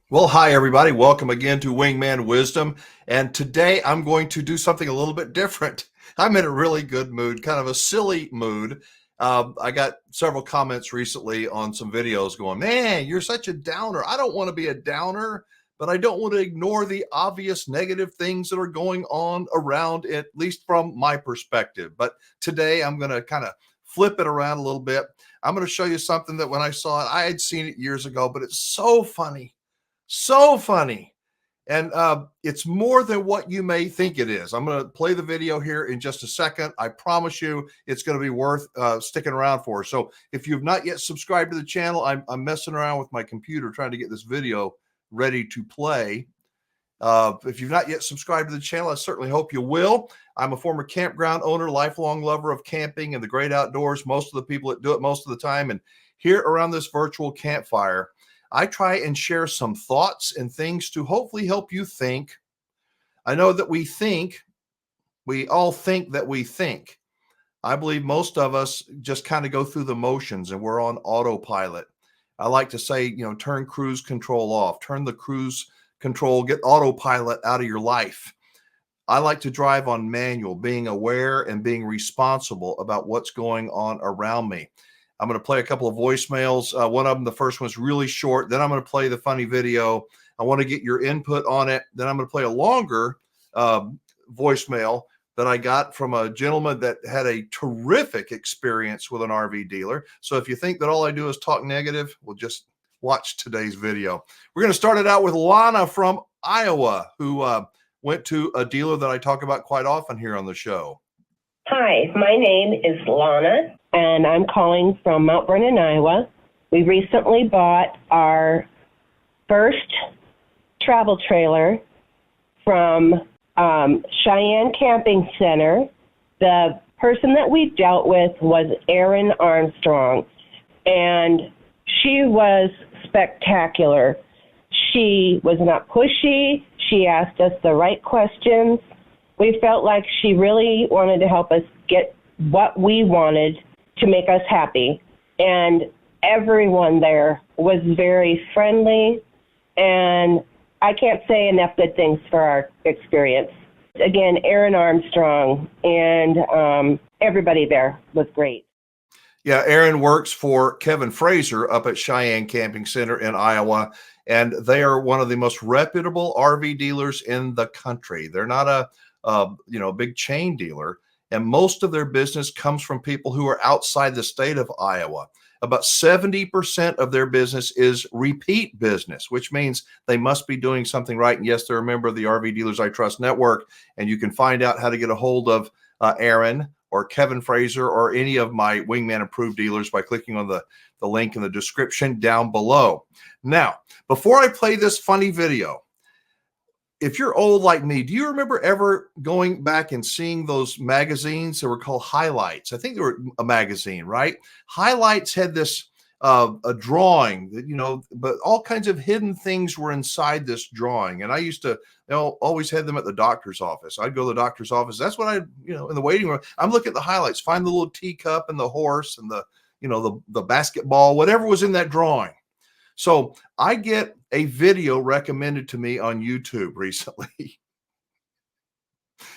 Well, hi, everybody. Welcome again to Wingman Wisdom. And today I'm going to do something a little bit different. I'm in a really good mood, kind of a silly mood. I got several comments recently on some videos going, man, you're such a downer. I don't want to be a downer, but I don't want to ignore the obvious negative things that are going on around, at least from my perspective. But today I'm going to kind of flip it around a little bit. I'm going to show you something that when I saw it, I had seen it years ago, but it's so funny. So funny. And it's more than what you may think it is. I'm going to play the video here in just a second. I promise you it's going to be worth sticking around for. So if you've not yet subscribed to the channel, I'm messing around with my computer trying to get this video ready to play. If you've not yet subscribed to the channel, I certainly hope you will. I'm a former campground owner, lifelong lover of camping and the great outdoors. Most of the people that do it most of the time. And here around this virtual campfire, I try and share some thoughts and things to hopefully help you think. I know that we all think that we think. I believe most of us just kind of go through the motions and we're on autopilot. I like to say, turn cruise control off, turn the cruise control, get autopilot out of your life. I like to drive on manual, being aware and being responsible about what's going on around me. I'm going to play a couple of voicemails. One of them, the first one's really short. Then I'm going to play the funny video. I want to get your input on it. Then I'm going to play a longer voicemail that I got from a gentleman that had a terrific experience with an RV dealer. So if you think that all I do is talk negative, well, just watch today's video. We're going to start it out with Lana from Iowa, who went to a dealer that I talk about quite often here on the show. Hi, my name is Lana, and I'm calling from Mount Vernon, Iowa. We recently bought our first travel trailer from Cheyenne Camping Center. The person that we dealt with was Erin Armstrong, and she was spectacular. She was not pushy. She asked us the right questions. We felt like she really wanted to help us get what we wanted to make us happy. And everyone there was very friendly, and I can't say enough good things for our experience. Again, Erin Armstrong and everybody there was great. Yeah, Erin works for Kevin Fraser up at Cheyenne Camping Center in Iowa, and they are one of the most reputable RV dealers in the country. They're not a big chain dealer, and most of their business comes from people who are outside the state of Iowa. About 70% of their business is repeat business, which means they must be doing something right. And yes, they're a member of the RV Dealers I Trust Network, and you can find out how to get a hold of Erin or Kevin Fraser or any of my Wingman approved dealers by clicking on the link in the description down below. Now, before I play this funny video, if you're old like me, do you remember ever going back and seeing those magazines that were called Highlights? I think they were a magazine, right? Highlights had this a drawing that, but all kinds of hidden things were inside this drawing. And I used to, always had them at the doctor's office. I'd go to the doctor's office. That's what in the waiting room, I'm looking at the highlights, find the little teacup and the horse and the basketball, whatever was in that drawing. So I get a video recommended to me on YouTube recently.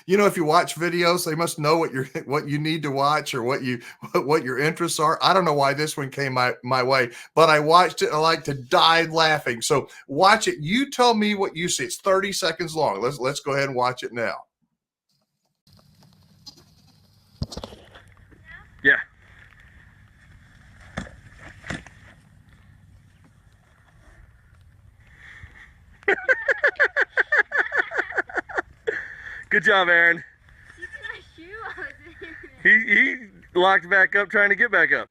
If you watch videos, they must know what you need to watch or what your interests are. I don't know why this one came my way, but I watched it and I like to die laughing. So watch it. You tell me what you see. It's 30 seconds long. Let's go ahead and watch it now. Yeah. Good job, Aaron. He locked back up trying to get back up.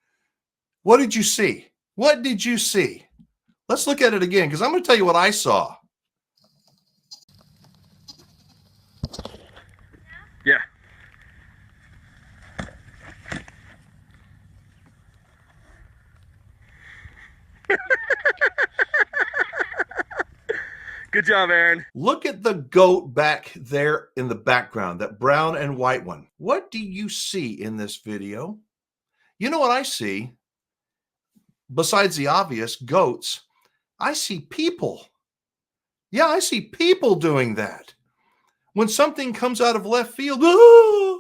What did you see? What did you see? Let's look at it again because I'm going to tell you what I saw. Yeah. Good job, Aaron. Look at the goat back there in the background, that brown and white one. What do you see in this video? You know what I see? Besides the obvious, goats, I see people. Yeah, I see people doing that. When something comes out of left field, "Ah!"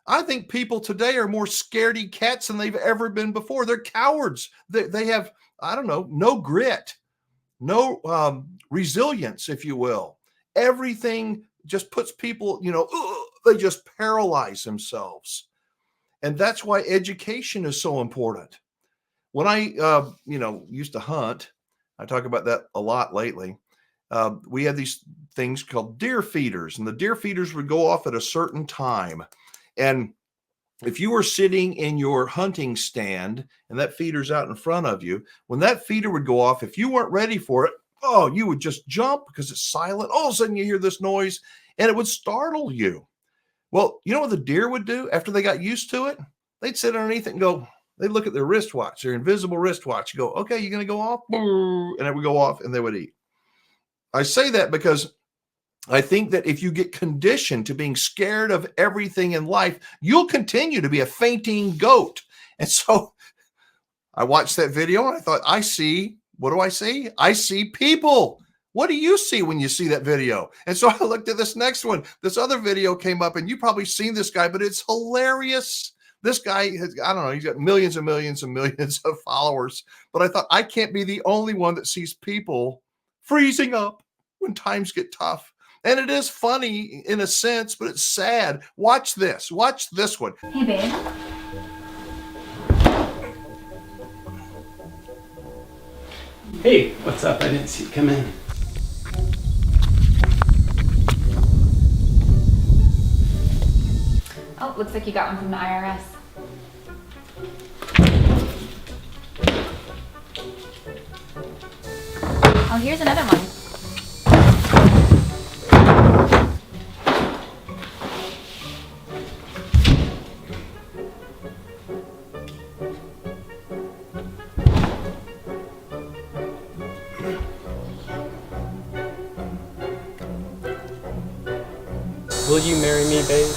I think people today are more scaredy cats than they've ever been before. They're cowards. They have, I don't know, no grit, no resilience, if you will. Everything just puts people, they just paralyze themselves. And that's why education is so important. When I, used to hunt, I talk about that a lot lately. We had these things called deer feeders, and the deer feeders would go off at a certain time. And if you were sitting in your hunting stand and that feeder's out in front of you, when that feeder would go off, if you weren't ready for it, oh, you would just jump because it's silent. All of a sudden you hear this noise and it would startle you. Well, you know what the deer would do after they got used to it? They'd sit underneath it and go, they'd look at their wristwatch, their invisible wristwatch, go, okay, you're going to go off? And it would go off and they would eat. I say that because I think that if you get conditioned to being scared of everything in life, you'll continue to be a fainting goat. And so I watched that video and I thought, what do I see? I see people. What do you see when you see that video? And so I looked at this next one. This other video came up, and you've probably seen this guy, but it's hilarious. This guy has, I don't know, he's got millions and millions and millions of followers. But I thought, I can't be the only one that sees people freezing up when times get tough. And it is funny in a sense, but it's sad. Watch this. Watch this one. Hey, babe. Hey, what's up? I didn't see you come in. Oh, looks like you got one from the IRS. Oh, here's another one. Will you marry me, babe?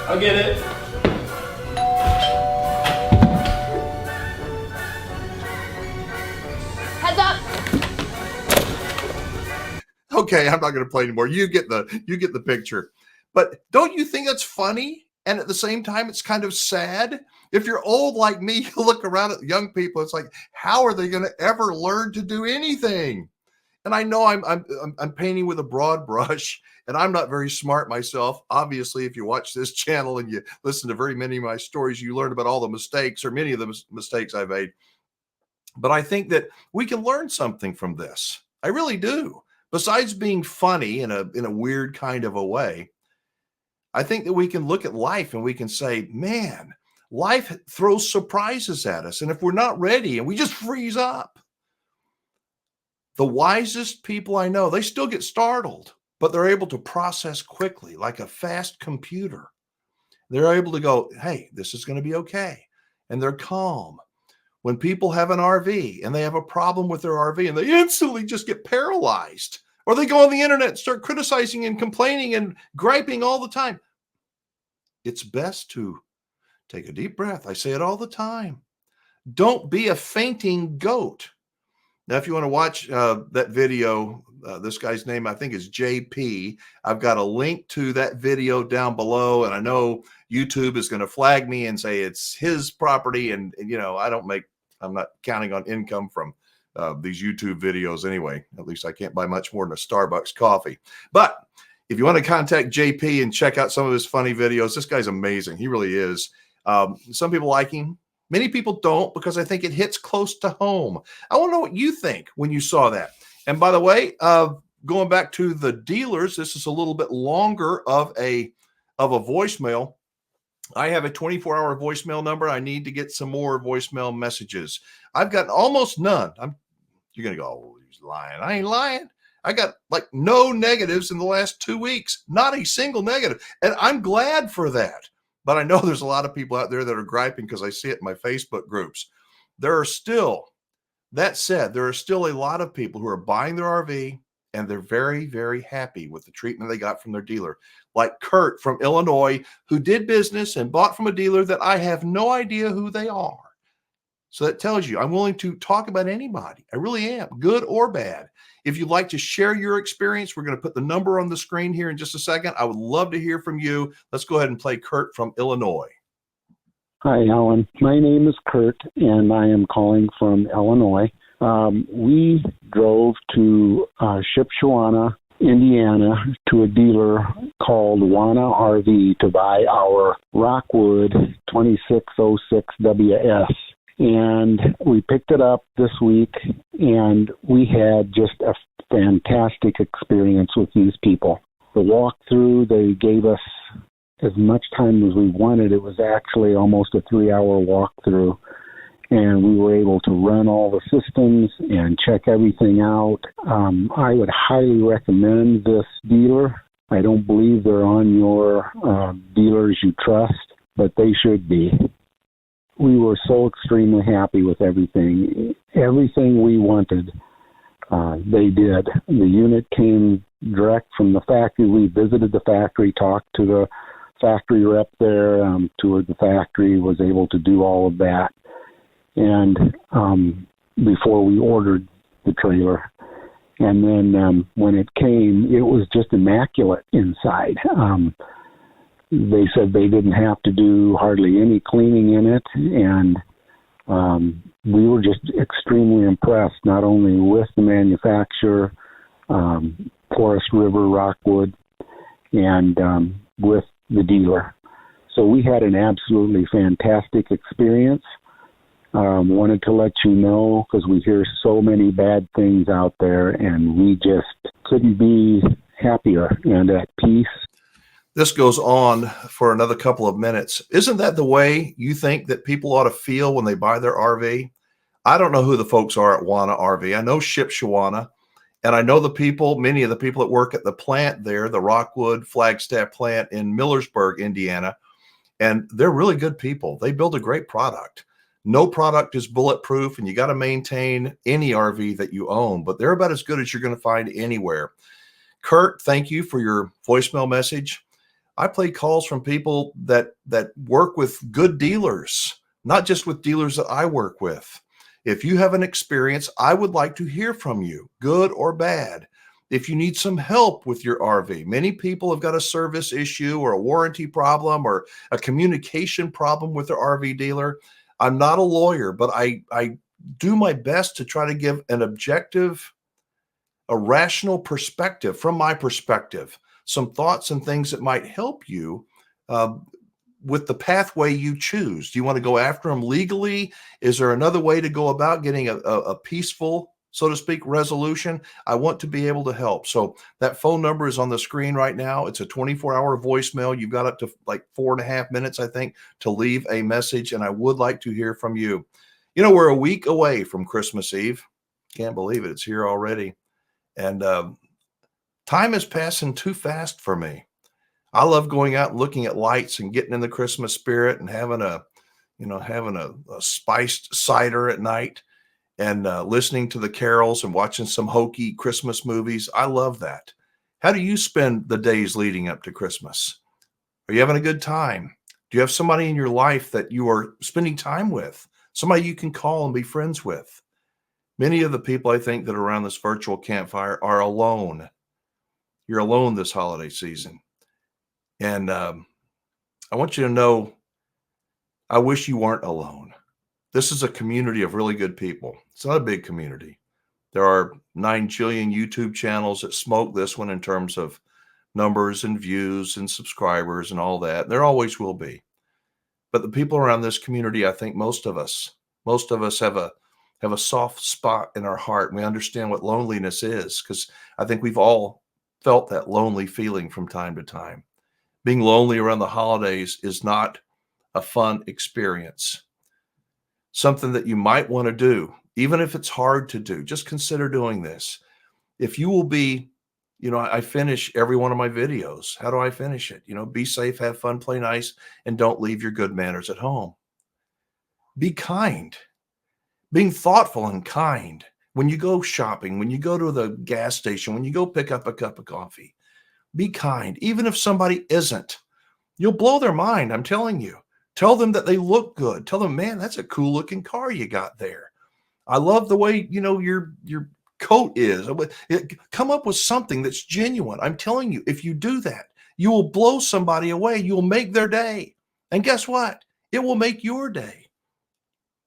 I'll get it. Heads up! Okay, I'm not going to play anymore. You get the picture. But don't you think that's funny? And at the same time, it's kind of sad. If you're old like me, you look around at young people, it's like, how are they going to ever learn to do anything? And I know I'm painting with a broad brush, and I'm not very smart myself. Obviously, if you watch this channel and you listen to very many of my stories, you learn about all the mistakes, or many of the mistakes I've made. But I think that we can learn something from this. I really do. Besides being funny in a weird kind of a way, I think that we can look at life and we can say, man, life throws surprises at us. And if we're not ready and we just freeze up, the wisest people I know, they still get startled, but they're able to process quickly like a fast computer. They're able to go, hey, this is going to be okay. And they're calm. When people have an RV and they have a problem with their RV and they instantly just get paralyzed, or they go on the internet and start criticizing and complaining and griping all the time, it's best to take a deep breath. I say it all the time. Don't be a fainting goat. Now, if you want to watch that video, this guy's name, I think, is JP. I've got a link to that video down below. And I know YouTube is going to flag me and say it's his property. And I'm not counting on income from these YouTube videos anyway. At least I can't buy much more than a Starbucks coffee. But if you want to contact JP and check out some of his funny videos, this guy's amazing. He really is. Some people like him. Many people don't, because I think it hits close to home. I want to know what you think when you saw that. And by the way, going back to the dealers, this is a little bit longer of a voicemail. I have a 24-hour voicemail number. I need to get some more voicemail messages. I've got almost none. You're going to go, oh, he's lying. I ain't lying. I got like no negatives in the last 2 weeks, not a single negative. And I'm glad for that. But I know there's a lot of people out there that are griping because I see it in my Facebook groups. That said, there are still a lot of people who are buying their RV and they're very, very happy with the treatment they got from their dealer. Like Kurt from Illinois, who did business and bought from a dealer that I have no idea who they are. So that tells you I'm willing to talk about anybody. I really am, good or bad. If you'd like to share your experience, we're going to put the number on the screen here in just a second. I would love to hear from you. Let's go ahead and play Kurt from Illinois. Hi, Alan. My name is Kurt, and I am calling from Illinois. We drove to Shipshewana, Indiana, to a dealer called Wana RV to buy our Rockwood 2606WS. And we picked it up this week, and we had just a fantastic experience with these people. The walkthrough, they gave us as much time as we wanted. It was actually almost a 3-hour walkthrough, and we were able to run all the systems and check everything out. I would highly recommend this dealer. I don't believe they're on your dealers you trust, but they should be. We were so extremely happy with everything. Everything we wanted, they did. The unit came direct from the factory. We visited the factory, talked to the factory rep there, toured the factory, was able to do all of that. And before we ordered the trailer. And then when it came, it was just immaculate inside. They said they didn't have to do hardly any cleaning in it, and we were just extremely impressed, not only with the manufacturer, Forest River Rockwood, and with the dealer. So we had an absolutely fantastic experience. Wanted to let you know, because we hear so many bad things out there, and we just couldn't be happier and at peace. This goes on for another couple of minutes. Isn't that the way you think that people ought to feel when they buy their RV? I don't know who the folks are at Wana RV. I know Shipshewana, and I know the people, many of the people that work at the plant there, the Rockwood Flagstaff plant in Millersburg, Indiana, and they're really good people. They build a great product. No product is bulletproof, and you got to maintain any RV that you own, but they're about as good as you're going to find anywhere. Kurt, thank you for your voicemail message. I play calls from people that work with good dealers, not just with dealers that I work with. If you have an experience, I would like to hear from you, good or bad. If you need some help with your RV, many people have got a service issue or a warranty problem or a communication problem with their RV dealer. I'm not a lawyer, but I do my best to try to give an objective, a rational perspective from my perspective, some thoughts and things that might help you with the pathway you choose. Do you want to go after them legally? Is there another way to go about getting a peaceful, so to speak, resolution? I want to be able to help. So that phone number is on the screen right now. It's a 24-hour voicemail. You've got up to like 4.5 minutes, I think, to leave a message, and I would like to hear from you. You know, we're a week away from Christmas Eve. Can't believe it. It's here already. And time is passing too fast for me. I love going out and looking at lights and getting in the Christmas spirit and having a spiced cider at night and listening to the carols and watching some hokey Christmas movies. I love that. How do you spend the days leading up to Christmas? Are you having a good time? Do you have somebody in your life that you are spending time with? Somebody you can call and be friends with? Many of the people I think that are around this virtual campfire are alone. You're alone this holiday season. And I want you to know, I wish you weren't alone. This is a community of really good people. It's not a big community. There are 9 jillion YouTube channels that smoke this one in terms of numbers and views and subscribers and all that. There always will be. But the people around this community, I think most of us have a soft spot in our heart. And we understand what loneliness is, because I think we've all felt that lonely feeling from time to time. Being lonely around the holidays is not a fun experience. Something that you might want to do, even if it's hard to do, just consider doing this. If you will be, I finish every one of my videos. How do I finish it? Be safe, have fun, play nice, and don't leave your good manners at home. Be kind. Being thoughtful and kind when you go shopping, when you go to the gas station, when you go pick up a cup of coffee, be kind, even if somebody isn't. You'll blow their mind, I'm telling you. Tell them that they look good. Tell them, man, that's a cool looking car you got there. I love the way, your coat is. Come up with something that's genuine. I'm telling you, if you do that, you will blow somebody away. You'll make their day. And guess what? It will make your day.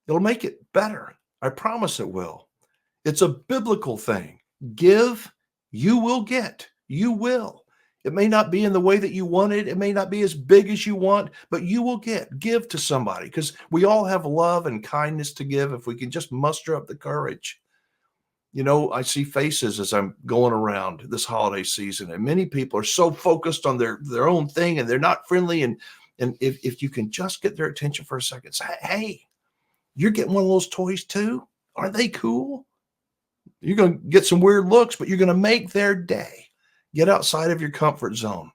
It'll make it better. I promise it will. It's a biblical thing. Give, you will get. You will. It may not be in the way that you wanted. It may not be as big as you want, but you will get. Give to somebody, because we all have love and kindness to give if we can just muster up the courage. I see faces as I'm going around this holiday season, and many people are so focused on their own thing, and they're not friendly. And if you can just get their attention for a second, say, hey, you're getting one of those toys too? Aren't they cool? You're going to get some weird looks, but you're going to make their day. Get outside of your comfort zone.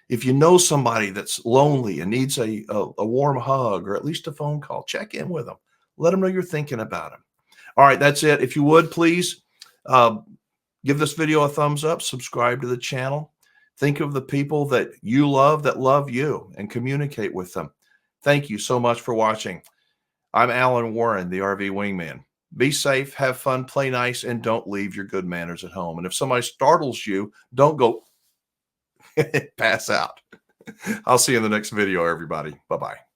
If you know somebody that's lonely and needs a warm hug or at least a phone call, check in with them. Let them know you're thinking about them. All right, that's it. If you would, please give this video a thumbs up, subscribe to the channel. Think of the people that you love that love you and communicate with them. Thank you so much for watching. I'm Alan Warren, the RV Wingman. Be safe, have fun, play nice, and don't leave your good manners at home. And if somebody startles you, don't go pass out. I'll see you in the next video, everybody. Bye-bye.